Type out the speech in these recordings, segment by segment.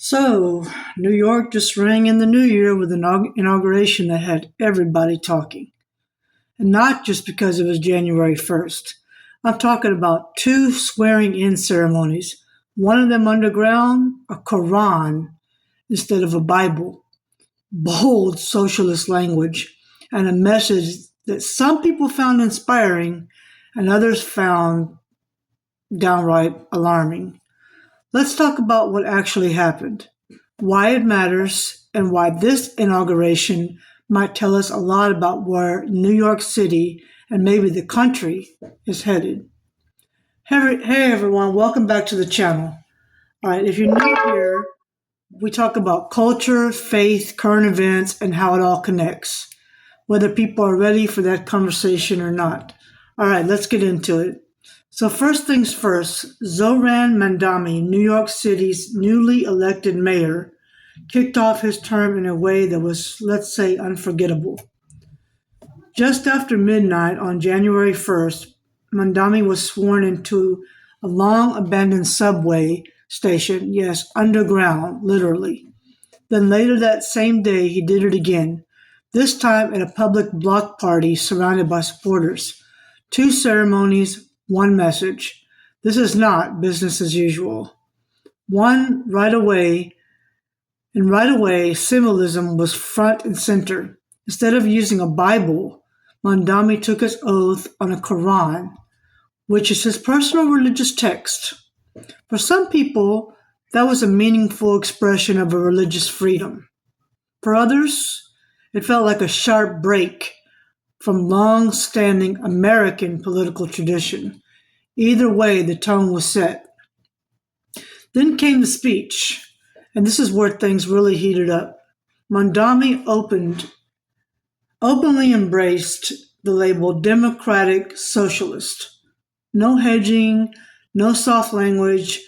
So, New York just rang in the new year with an inauguration that had everybody talking. And not just because it was January 1st. I'm talking about two swearing in ceremonies, one of them underground, a Quran instead of a Bible, bold socialist language, and a message that some people found inspiring and others found downright alarming. Let's talk about what actually happened, why it matters, and why this inauguration might tell us a lot about where New York City and maybe the country is headed. Hey everyone, welcome back to the channel. All right, if you're new here, we talk about culture, faith, current events, and how it all connects, whether people are ready for that conversation or not. All right, let's get into it. So first things first, Zohran Mamdani, New York City's newly elected mayor, kicked off his term in a way that was, let's say, unforgettable. Just after midnight on January 1st, Mamdani was sworn into a long-abandoned subway station, yes, underground, literally. Then later that same day, he did it again, this time at a public block party surrounded by supporters. Two ceremonies, one message. This is not business as usual. Right away, symbolism was front and center. Instead of using a Bible, Mamdani took his oath on a Quran, which is his personal religious text. For some people, that was a meaningful expression of a religious freedom. For others, it felt like a sharp break from long-standing American political tradition. Either way, the tone was set. Then came the speech, and this is where things really heated up. Mamdani openly embraced the label Democratic Socialist. No hedging, no soft language,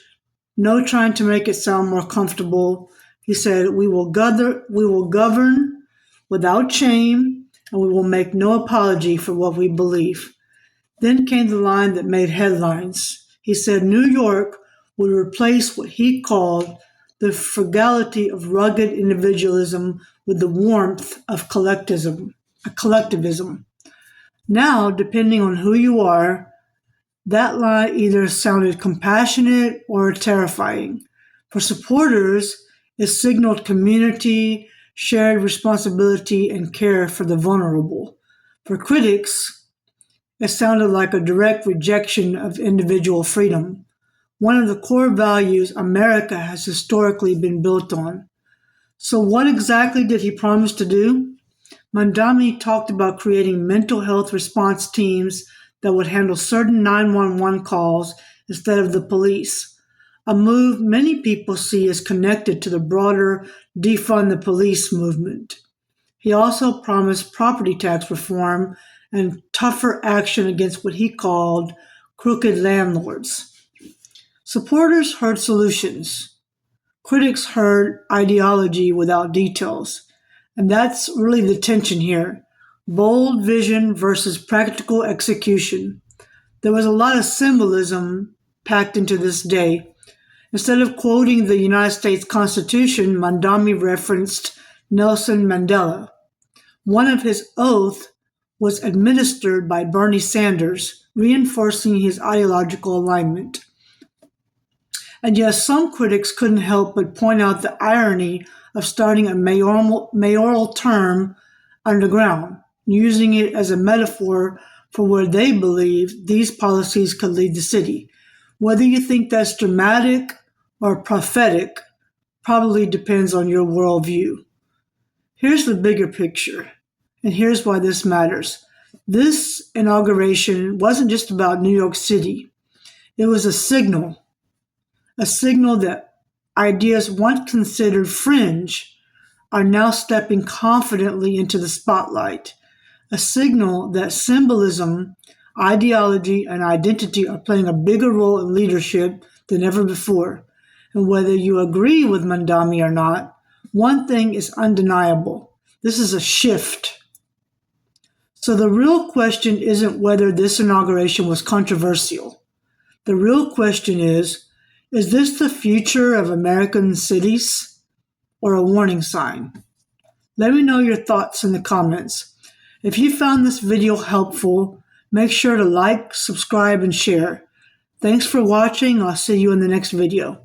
no trying to make it sound more comfortable. He said, we will govern without shame, and we will make no apology for what we believe. Then came the line that made headlines. He said New York would replace what he called the frugality of rugged individualism with the warmth of collectivism. Now, depending on who you are, that line either sounded compassionate or terrifying. For supporters, it signaled community, shared responsibility, and care for the vulnerable. For critics, it sounded like a direct rejection of individual freedom, one of the core values America has historically been built on. So what exactly did he promise to do? Mamdani talked about creating mental health response teams that would handle certain 911 calls instead of the police, a move many people see as connected to the broader defund the police movement. He also promised property tax reform and tougher action against what he called crooked landlords. Supporters heard solutions. Critics heard ideology without details. And that's really the tension here. Bold vision versus practical execution. There was a lot of symbolism packed into this day. Instead of quoting the United States Constitution, Mamdani referenced Nelson Mandela. One of his oaths was administered by Bernie Sanders, reinforcing his ideological alignment. And yes, some critics couldn't help but point out the irony of starting a mayoral term underground, using it as a metaphor for where they believe these policies could lead the city. Whether you think that's dramatic or prophetic probably depends on your worldview. Here's the bigger picture. And here's why this matters. This inauguration wasn't just about New York City. It was a signal that ideas once considered fringe are now stepping confidently into the spotlight. A signal that symbolism, ideology, and identity are playing a bigger role in leadership than ever before. And whether you agree with Mamdani or not, one thing is undeniable. This is a shift. So the real question isn't whether this inauguration was controversial. The real question is Is this the future of American cities or a warning sign? Let me know your thoughts in the comments. If you found this video helpful, make sure to like, subscribe, and share. Thanks for watching. I'll see you in the next video.